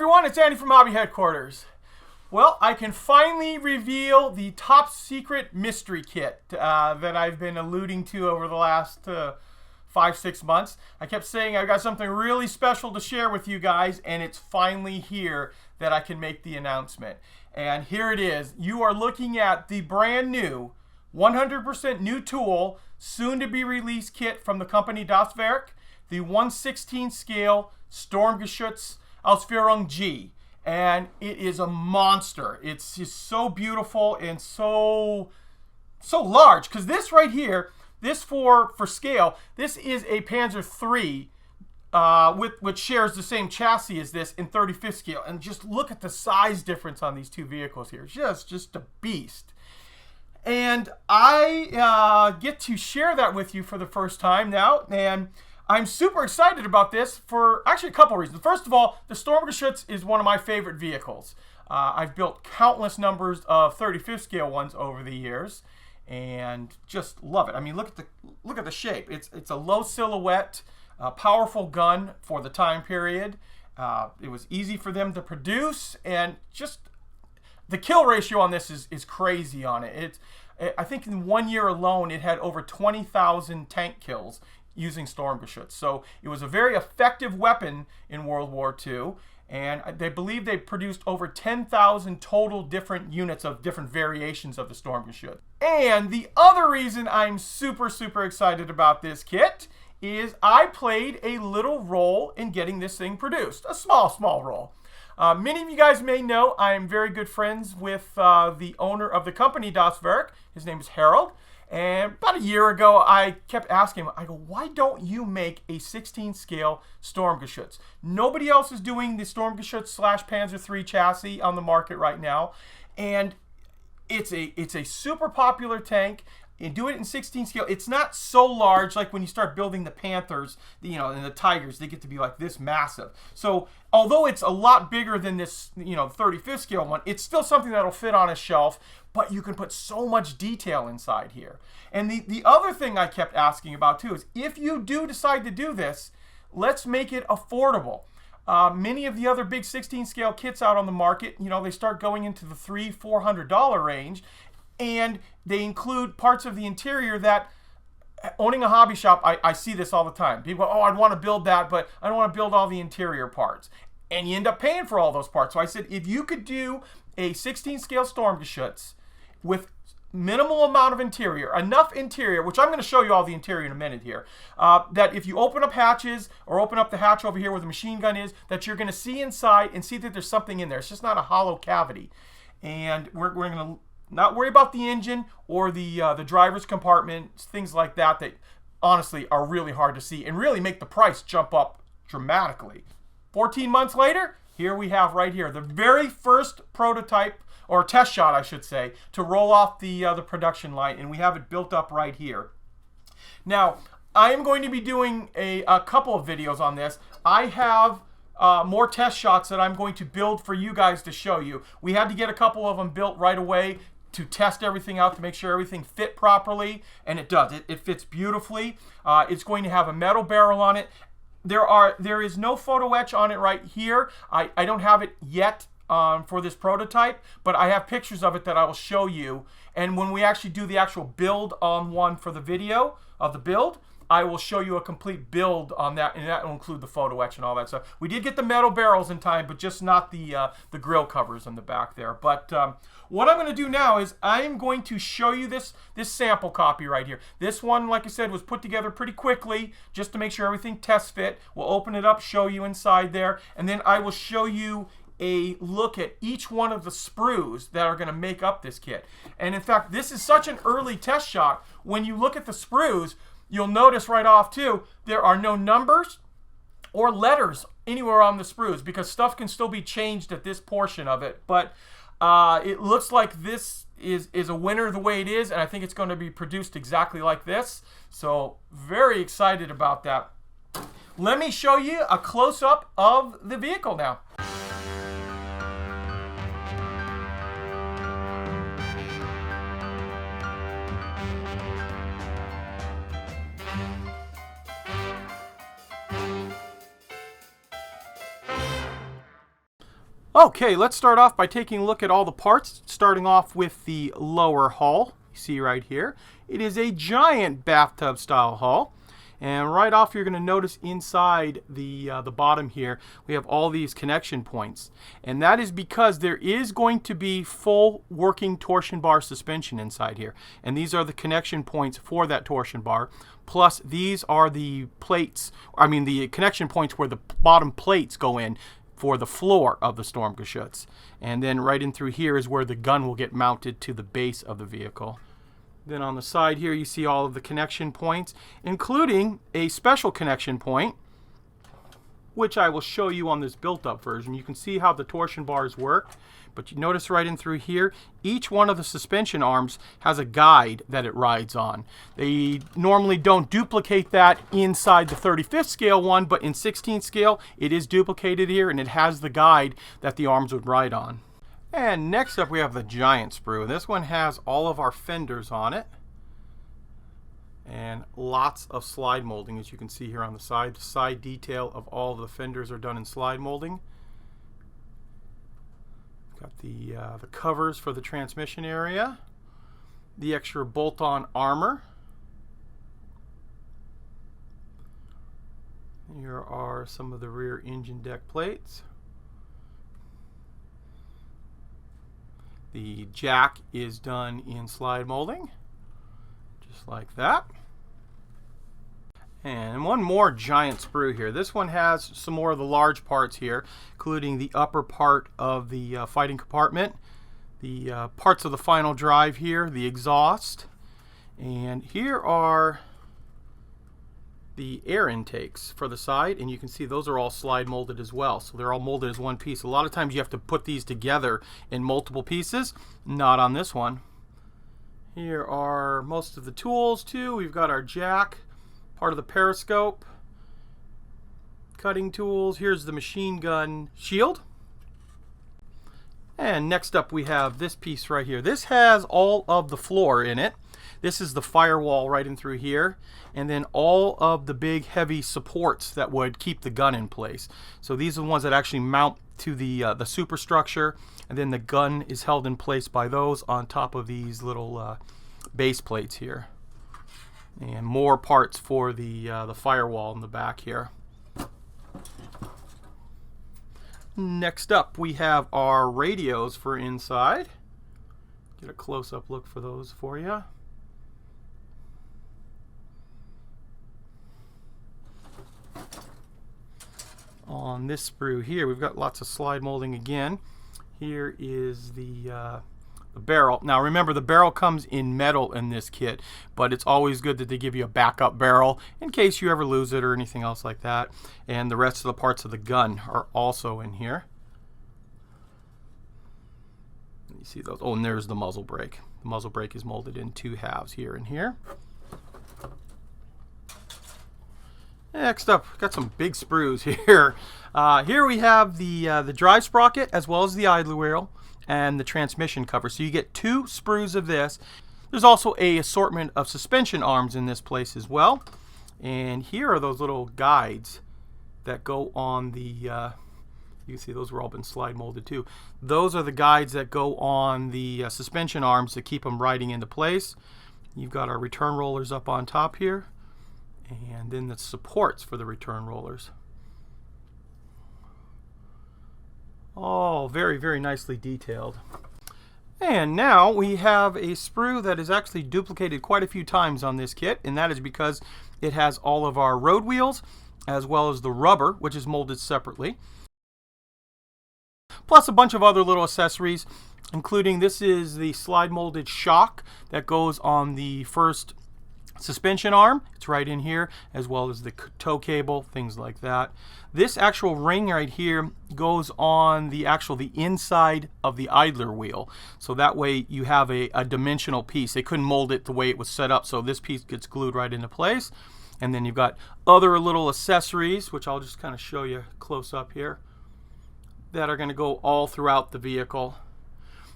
everyone, it's Andy from Hobby Headquarters. Well, I can finally reveal the top secret mystery kit that I've been alluding to over the last 5-6 months. I kept saying I've got something really special to share with you guys, and it's finally here that I can make the announcement. And here it is. You are looking at the brand new 100% new tool, soon to be released kit from the company Werk, the 1/16 scale Sturmgeshutz III. And it is a monster. It's just so beautiful and so large. Because this right here, this for scale, this is a Panzer III, which shares the same chassis as this in 35th scale. And just look at the size difference on these two vehicles here. Just a beast. And I get to share that with you for the first time now. And I'm super excited about this for actually a couple of reasons. First of all, the Sturmgeshutz is one of my favorite vehicles. I've built countless numbers of 35th scale ones over the years, and just love it. I mean, look at the shape. It's a low silhouette, powerful gun for the time period. It was easy for them to produce, and just the kill ratio on this is crazy on it. I think in 1 year alone, it had over 20,000 tank kills using Sturmgeshutz. So it was a very effective weapon in World War II, and they believe they produced over 10,000 total different units of different variations of the Sturmgeshutz. And the other reason I'm super excited about this kit is I played a little role in getting this thing produced. A small role. Many of you guys may know I'm very good friends with the owner of the company Werk. His name is Harold. And about a year ago, I kept asking him, I go, why don't you make a 16 scale Sturmgeshutz? Nobody else is doing the Sturmgeshutz / Panzer III chassis on the market right now. And it's a super popular tank. And do it in 16 scale. It's not so large like when you start building the Panthers, and the Tigers, they get to be like this massive. So although it's a lot bigger than this, 35th scale one, it's still something that'll fit on a shelf, but you can put so much detail inside here. And the other thing I kept asking about too is if you do decide to do this, let's make it affordable. Many of the other big 16 scale kits out on the market, they start going into the $300-400 range. And they include parts of the interior that, owning a hobby shop, I see this all the time. People go, oh, I'd want to build that, but I don't want to build all the interior parts. And you end up paying for all those parts. So I said, if you could do a 16 scale Sturmgeshutz with minimal amount of interior, enough interior, which I'm going to show you all the interior in a minute here, that if you open up hatches or open up the hatch over here where the machine gun is, that you're going to see inside and see that there's something in there. It's just not a hollow cavity. And we're going to not worry about the engine or the driver's compartment, things like that honestly are really hard to see and really make the price jump up dramatically. 14 months later, here we have right here the very first prototype, or test shot I should say, to roll off the production line, and we have it built up right here. Now, I am going to be doing a couple of videos on this. I have more test shots that I'm going to build for you guys to show you. We had to get a couple of them built right away to test everything out, to make sure everything fit properly, and it does. It fits beautifully. It's going to have a metal barrel on it. There is no photo etch on it right here. I don't have it yet for this prototype, but I have pictures of it that I will show you. And when we actually do the actual build on one for the video of the build, I will show you a complete build on that, and that will include the photo etch and all that stuff. We did get the metal barrels in time, but just not the grill covers on the back there. But what I'm going to do now is I'm going to show you this sample copy right here. This one, like I said, was put together pretty quickly just to make sure everything test fit. We'll open it up, show you inside there, and then I will show you a look at each one of the sprues that are going to make up this kit. And in fact, this is such an early test shot. When you look at the sprues, you'll notice right off too, there are no numbers or letters anywhere on the sprues because stuff can still be changed at this portion of it. But it looks like this is a winner the way it is, and I think it's going to be produced exactly like this. So very excited about that. Let me show you a close-up of the vehicle now. Okay, let's start off by taking a look at all the parts, starting off with the lower hull. You see right here, it is a giant bathtub style hull. And right off, you're going to notice inside the bottom here, we have all these connection points. And that is because there is going to be full working torsion bar suspension inside here. And these are the connection points for that torsion bar. Plus, these are the plates, the connection points where the bottom plates go in for the floor of the Sturmgeshutz. And then right in through here is where the gun will get mounted to the base of the vehicle. Then on the side here you see all of the connection points, including a special connection point, which I will show you on this built-up version. You can see how the torsion bars work, but you notice right in through here, each one of the suspension arms has a guide that it rides on. They normally don't duplicate that inside the 35th scale one, but in 16th scale, it is duplicated here, and it has the guide that the arms would ride on. And next up we have the giant sprue. This one has all of our fenders on it. And lots of slide molding, as you can see here on the side. The side detail of all of the fenders are done in slide molding. Got the covers for the transmission area. The extra bolt-on armor. Here are some of the rear engine deck plates. The jack is done in slide molding, just like that. And one more giant sprue here. This one has some more of the large parts here, including the upper part of the fighting compartment, the parts of the final drive here, the exhaust, and here are the air intakes for the side, and you can see those are all slide molded as well. So they're all molded as one piece. A lot of times you have to put these together in multiple pieces. Not on this one. Here are most of the tools too. We've got our jack, part of the periscope, cutting tools. Here's the machine gun shield. And next up we have this piece right here. This has all of the floor in it. This is the firewall right in through here, and then all of the big heavy supports that would keep the gun in place. So these are the ones that actually mount to the superstructure, and then the gun is held in place by those on top of these little base plates here. And more parts for the firewall in the back here. Next up we have our radios for inside. Get a close-up look for those for you. On this sprue here, we've got lots of slide molding again. Here is the barrel. Now remember, the barrel comes in metal in this kit, but it's always good that they give you a backup barrel in case you ever lose it or anything else like that. And the rest of the parts of the gun are also in here. You see those? Oh, and there's the muzzle brake. The muzzle brake is molded in two halves here and here. Next up, got some big sprues here. Here we have the drive sprocket as well as the idler wheel and the transmission cover. So you get two sprues of this. There's also an assortment of suspension arms in this place as well. And here are those little guides that go on the, you can see those were all been slide molded too. Those are the guides that go on the suspension arms to keep them riding into place. You've got our return rollers up on top here, and then the supports for the return rollers. All very, very nicely detailed. And now we have a sprue that is actually duplicated quite a few times on this kit, and that is because it has all of our road wheels as well as the rubber, which is molded separately, plus a bunch of other little accessories, including this is the slide molded shock that goes on the first suspension arm. It's right in here, as well as the tow cable, things like that. This actual ring right here goes on the inside of the idler wheel, so that way you have a dimensional piece. They couldn't mold it the way it was set up, so this piece gets glued right into place. And then you've got other little accessories, which I'll just kind of show you close up here, that are going to go all throughout the vehicle.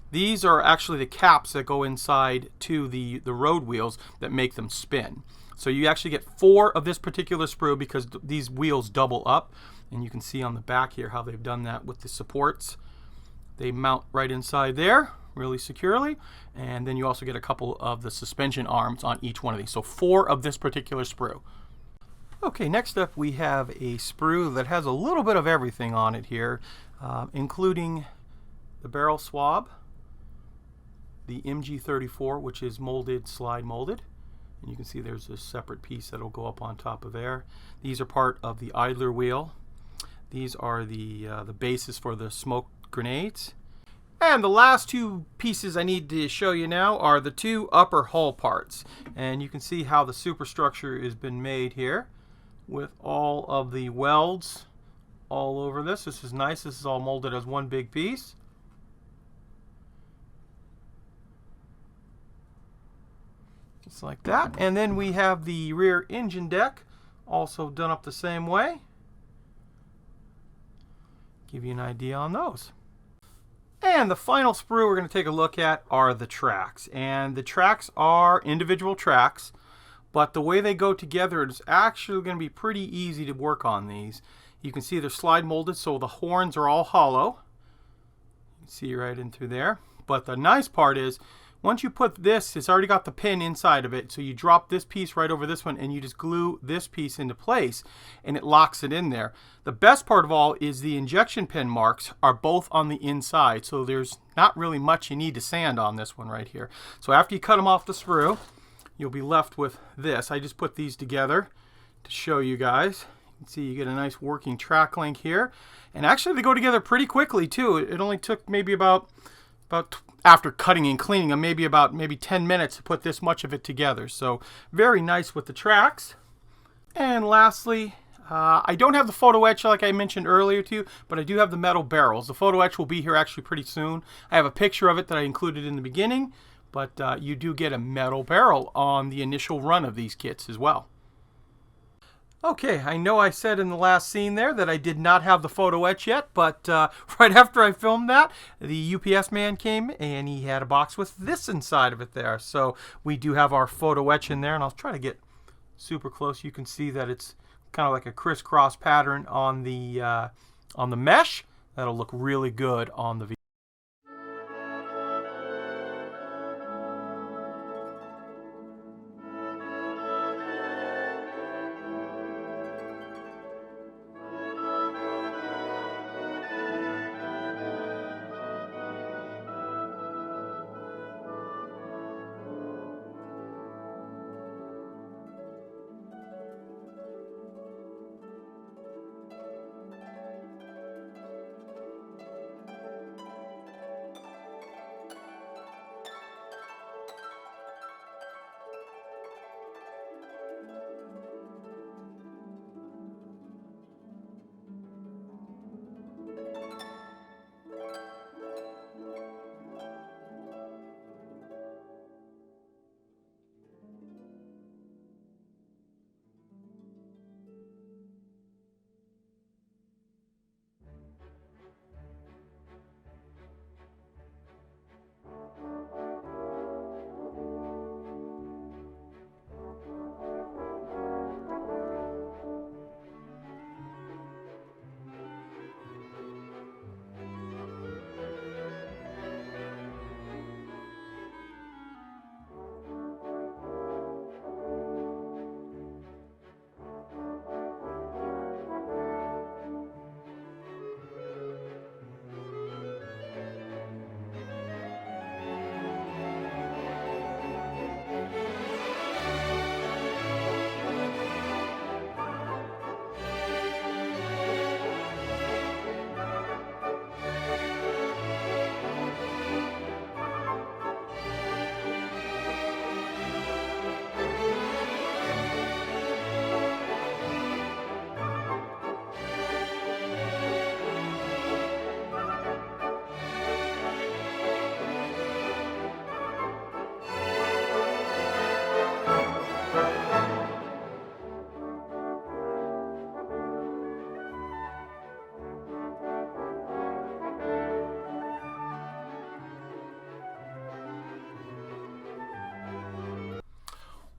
These are actually the caps that go inside to the road wheels that make them spin. So you actually get 4 of this particular sprue because these wheels double up. And you can see on the back here how they've done that with the supports. They mount right inside there really securely, and then you also get a couple of the suspension arms on each one of these. So 4 of this particular sprue. Okay, next up we have a sprue that has a little bit of everything on it here, including the barrel swab, the MG34, which is molded, slide molded, and you can see there's a separate piece that'll go up on top of there. These are part of the idler wheel. These are the bases for the smoke grenades. And the last 2 pieces I need to show you now are the 2 upper hull parts. And you can see how the superstructure has been made here with all of the welds all over this. This is nice. This is all molded as one big piece. Just like that. And then we have the rear engine deck also done up the same way. Give you an idea on those. And the final sprue we're going to take a look at are the tracks. And the tracks are individual tracks, but the way they go together is actually going to be pretty easy to work on these. You can see they're slide molded, so the horns are all hollow. You can see right in through there. But the nice part is, once you put this, it's already got the pin inside of it, so you drop this piece right over this one and you just glue this piece into place and it locks it in there. The best part of all is the injection pin marks are both on the inside, so there's not really much you need to sand on this one right here. So after you cut them off the sprue, you'll be left with this. I just put these together to show you guys. You can see you get a nice working track link here, and actually they go together pretty quickly too. It only took maybe about after cutting and cleaning them, maybe 10 minutes to put this much of it together. So very nice with the tracks. And lastly, I don't have the photo etch like I mentioned earlier to you, but I do have the metal barrels. The photo etch will be here actually pretty soon. I have a picture of it that I included in the beginning, but you do get a metal barrel on the initial run of these kits as well. Okay, I know I said in the last scene there that I did not have the photo etch yet, but right after I filmed that, the UPS man came and he had a box with this inside of it there. So we do have our photo etch in there, and I'll try to get super close. You can see that it's kind of like a crisscross pattern on the mesh. That'll look really good on the vehicle.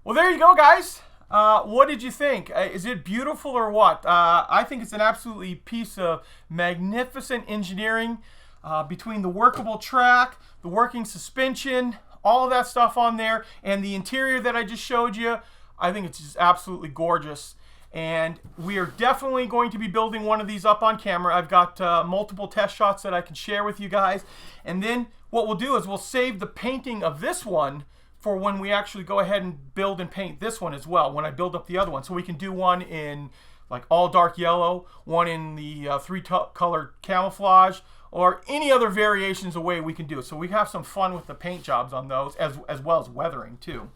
Well, there you go, guys. What did you think? Is it beautiful or what? I think it's an absolutely piece of magnificent engineering. between the workable track, the working suspension, all of that stuff on there, and the interior that I just showed you, I think it's just absolutely gorgeous. And we are definitely going to be building one of these up on camera. I've got multiple test shots that I can share with you guys. And then what we'll do is we'll save the painting of this one for when we actually go ahead and build and paint this one as well, when I build up the other one. So we can do one in like all dark yellow, one in the three-color camouflage, or any other variations of way we can do it. So we have some fun with the paint jobs on those, as well as weathering too.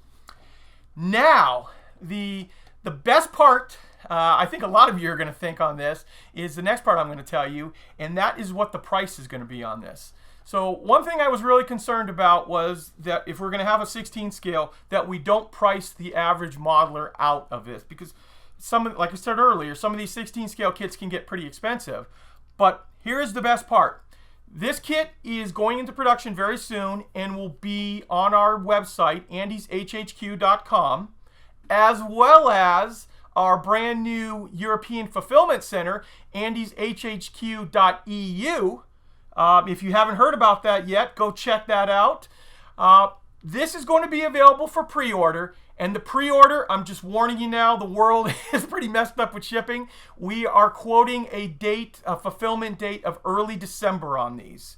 Now, the best part, I think a lot of you are going to think on this, is the next part I'm going to tell you, and that is what the price is going to be on this. So one thing I was really concerned about was that if we're going to have a 16 scale, that we don't price the average modeler out of this, because like I said earlier, some of these 16 scale kits can get pretty expensive. But here's the best part. This kit is going into production very soon and will be on our website, andyshhq.com, as well as our brand new European fulfillment center, andyshhq.eu. If you haven't heard about that yet, go check that out. This is going to be available for pre-order. And the pre-order, I'm just warning you now, the world is pretty messed up with shipping. We are quoting a fulfillment date of early December on these.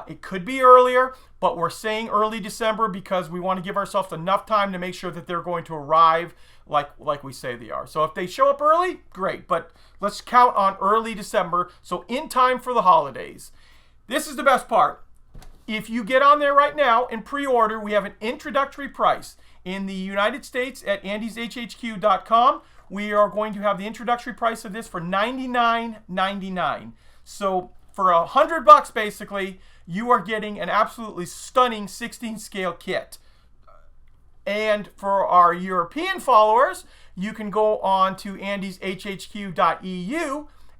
It could be earlier, but we're saying early December because we want to give ourselves enough time to make sure that they're going to arrive like we say they are. So if they show up early, great, but let's count on early December, so in time for the holidays. This is the best part. If you get on there right now and pre-order, we have an introductory price. In the United States at andyshhq.com, we are going to have the introductory price of this for $99.99. So for $100 basically, you are getting an absolutely stunning 16 scale kit. And for our European followers, you can go on to andyshhq.eu,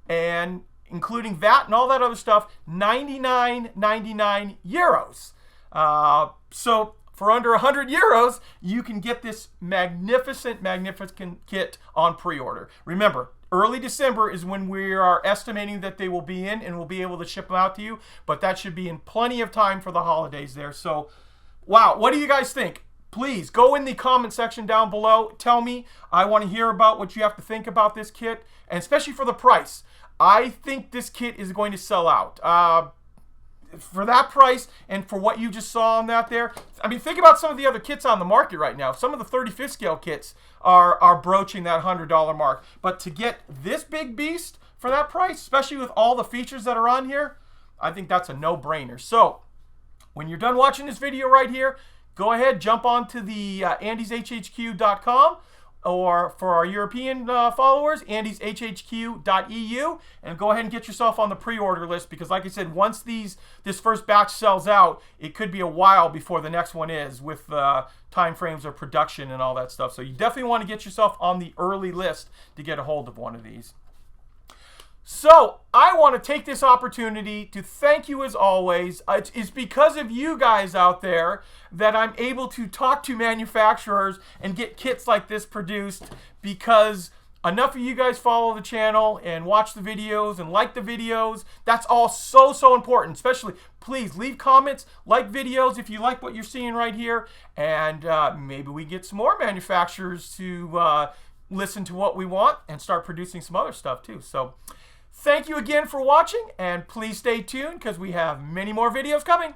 and including VAT and all that other stuff, 99.99 euros. So for under 100 euros, you can get this magnificent kit on pre-order. Remember, early December is when we are estimating that they will be in, and we'll be able to ship them out to you, but that should be in plenty of time for the holidays there. So, wow, what do you guys think? Please go in the comment section down below. Tell me. I want to hear about what you have to think about this kit, and especially for the price. I think this kit is going to sell out. For that price and for what you just saw on that there, I mean, think about some of the other kits on the market right now. Some of the 35th scale kits are broaching that $100 mark. But to get this big beast for that price, especially with all the features that are on here, I think that's a no-brainer. So when you're done watching this video right here, go ahead, jump onto the andyshhq.com, or for our European followers, andyshhq.eu, and go ahead and get yourself on the pre-order list, because like I said, once this first batch sells out, it could be a while before the next one is, with time frames of production and all that stuff. So you definitely want to get yourself on the early list to get a hold of one of these. So I want to take this opportunity to thank you as always. It's because of you guys out there that I'm able to talk to manufacturers and get kits like this produced, because enough of you guys follow the channel and watch the videos and like the videos. That's all so important. Especially, please leave comments, like videos if you like what you're seeing right here, and maybe we get some more manufacturers to listen to what we want and start producing some other stuff too. So thank you again for watching, and please stay tuned because we have many more videos coming.